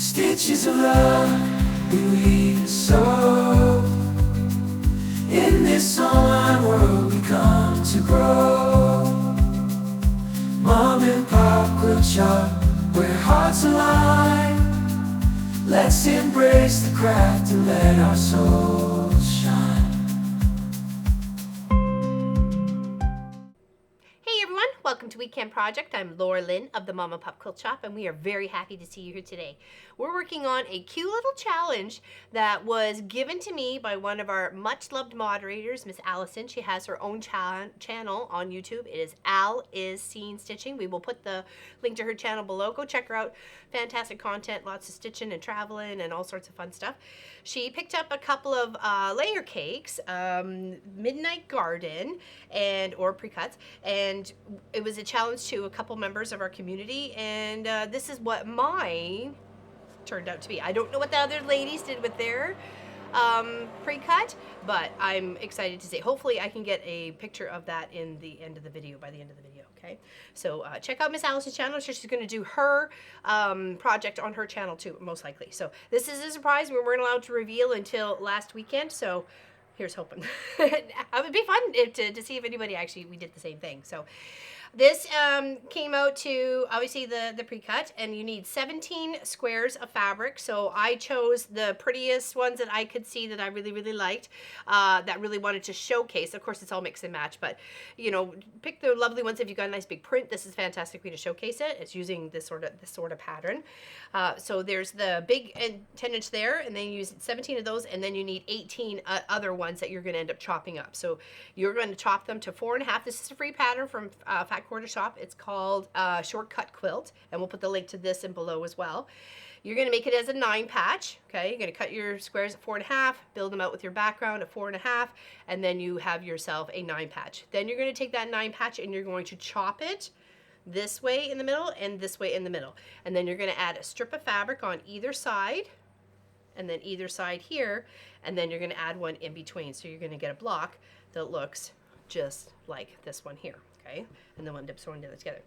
Stitches of love we sew. In this online world we come to grow. Mom and Pop Quilt Shop, where hearts align. Let's embrace the craft and let our souls shine. Hey everyone, welcome to Weekend Project. I'm Laura Lynn of the Mama Pup Quilt Shop, and we are very happy to see you here today. We're working on a cute little challenge that was given to me by one of our much loved moderators, Miss Allison. She has her own channel on YouTube. It is Al Is Seen Stitching. We will put the link to her channel below. Go check her out. Fantastic content, lots of stitching and traveling and all sorts of fun stuff. She picked up a couple of layer cakes, Midnight Garden or pre-cuts, and it was a challenge to a couple members of our community, and this is what mine turned out to be. I don't know what the other ladies did with their pre-cut, but I'm excited to see. Hopefully I can get a picture of that in the end of the video, by the end of the video, okay? So check out Miss Allison's channel. She's going to do her project on her channel too, most likely. So this is a surprise we weren't allowed to reveal until last weekend, so here's hoping. It would be fun to see if anybody actually, we did the same thing. So this came out to, obviously, the pre-cut, and you need 17 squares of fabric. So I chose the prettiest ones that I could see that I really, really liked, that really wanted to showcase. Of course, it's all mix and match, but, you know, pick the lovely ones. If you've got a nice big print, this is a fantastic way to showcase it. It's using this sort of pattern. So there's the big 10-inch there, and then you use 17 of those, and then you need 18 other ones that you're going to end up chopping up. So you're going to chop them to 4.5. This is a free pattern from Fat Quarter Shop. It's called Shortcut Quilt, and we'll put the link to this in below as well. You're going to make it as a 9 patch. Okay, you're going to cut your squares at 4.5, build them out with your background at 4.5, and then you have yourself a 9 patch. Then you're going to take that 9 patch and you're going to chop it this way in the middle and this way in the middle, and then you're going to add a strip of fabric on either side, and then either side here, and then you're going to add one in between. So you're going to get a block that looks just like this one here. Okay, and then we'll end up sewing them together.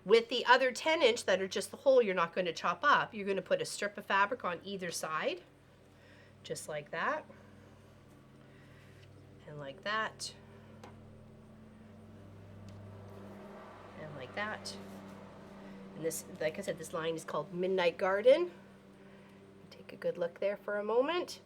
With the other 10-inch that are just the hole you're not going to chop up, you're going to put a strip of fabric on either side, just like that, and like that, and like that. And this, like I said, this line is called Midnight Garden. Take a good look there for a moment.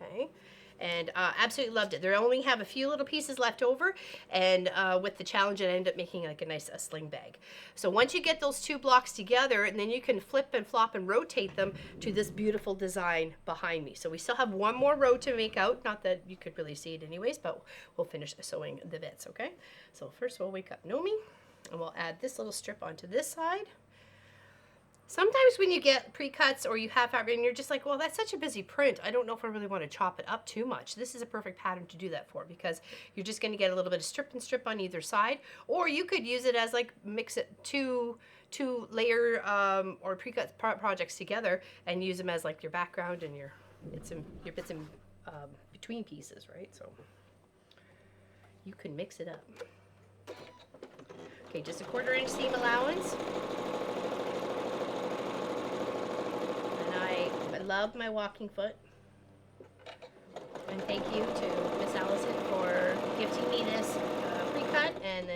Okay. And absolutely loved it. They only have a few little pieces left over, and with the challenge I ended up making like a nice sling bag. So once you get those two blocks together, and then you can flip and flop and rotate them to this beautiful design behind me. So we still have one more row to make out, not that you could really see it anyways, but we'll finish sewing the bits, okay? So first we'll wake up Nomi, and we'll add this little strip onto this side. Sometimes when you get pre-cuts or you have fabric and you're just like, well, that's such a busy print, I don't know if I really want to chop it up too much. This is a perfect pattern to do that for, because you're just going to get a little bit of strip and strip on either side, or you could use it as like mix it two layer or pre-cut projects together and use them as like your background and your bits in between pieces, right? So you can mix it up. Okay, just a 1/4 inch seam allowance. I love my walking foot, and thank you to Miss Allison for gifting me this pre-cut and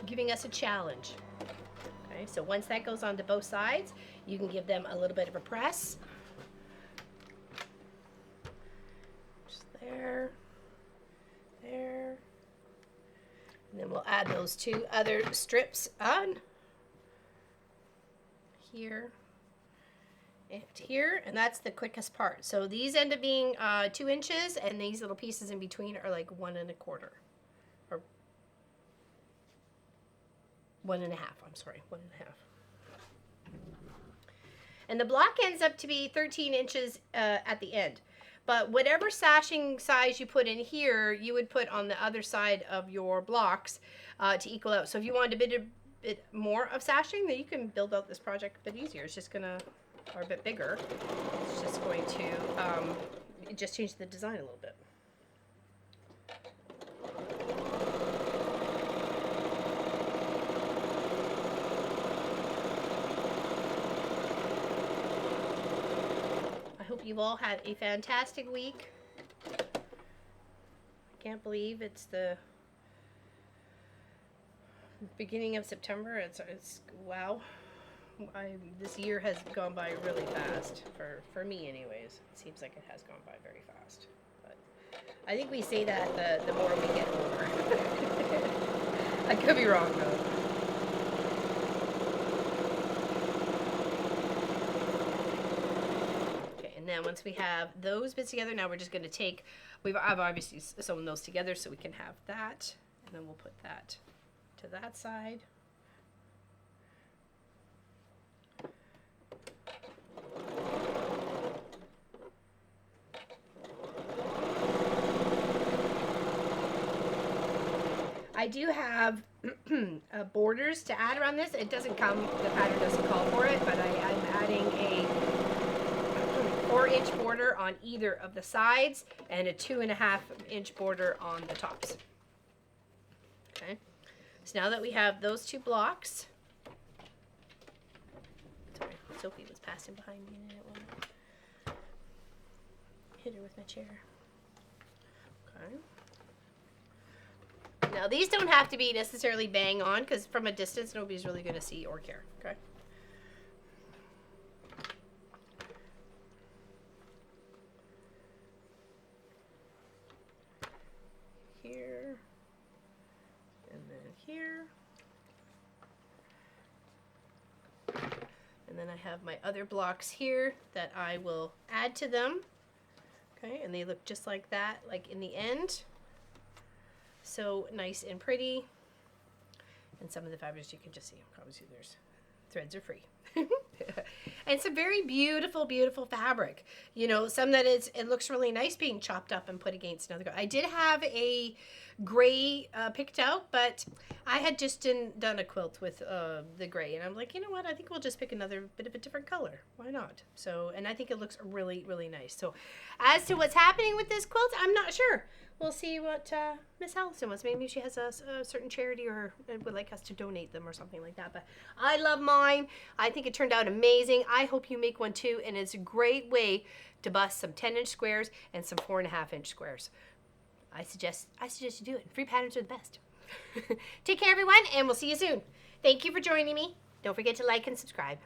giving us a challenge. Okay, so once that goes onto both sides, you can give them a little bit of a press. Just there, and then we'll add those two other strips on here. Here, and that's the quickest part. So these end up being 2 inches, and these little pieces in between are like 1 1/4, or 1 1/2. I'm sorry, 1 1/2. And the block ends up to be 13 inches at the end. But whatever sashing size you put in here, you would put on the other side of your blocks to equal out. So if you wanted a bit more of sashing, then you can build out this project a bit easier. It's just gonna, or a bit bigger. It's just going to just change the design a little bit. you've all had a fantastic week. I can't believe it's the beginning of September. It's wow. This year has gone by really fast for me, anyways. It seems like it has gone by very fast. But I think we say that the more we get older. I could be wrong though. Okay, and then once we have those bits together, now we're just going to take. I've obviously sewn those together so we can have that, and then we'll put that to that side. I do have borders to add around this. It doesn't come, the pattern doesn't call for it, but I'm adding a 4-inch border on either of the sides and a 2.5-inch border on the tops. Okay, so now that we have those two blocks, sorry, Sophie was passing behind me and I didn't want to hit her with my chair. Okay. Now these don't have to be necessarily bang on because from a distance nobody's really going to see or care. Okay. Here and then here. And then I have my other blocks here that I will add to them. Okay, and they look just like that, like in the end. So nice and pretty. And some of the fibers you can just see. Obviously there's threads are free. And it's a very beautiful, beautiful fabric. You know, some that it looks really nice being chopped up and put against another. I did have a gray picked out, but I had just done a quilt with the gray, and I'm like, you know what? I think we'll just pick another bit of a different color. Why not? So, and I think it looks really, really nice. So, as to what's happening with this quilt, I'm not sure. We'll see what Miss Allison wants. Maybe she has a certain charity or would like us to donate them or something like that. But I love mine. I think it turned out amazing. I hope you make one too. And it's a great way to bust some 10-inch squares and some 4.5-inch squares. I suggest you do it. Free patterns are the best. Take care, everyone, and we'll see you soon. Thank you for joining me. Don't forget to like and subscribe.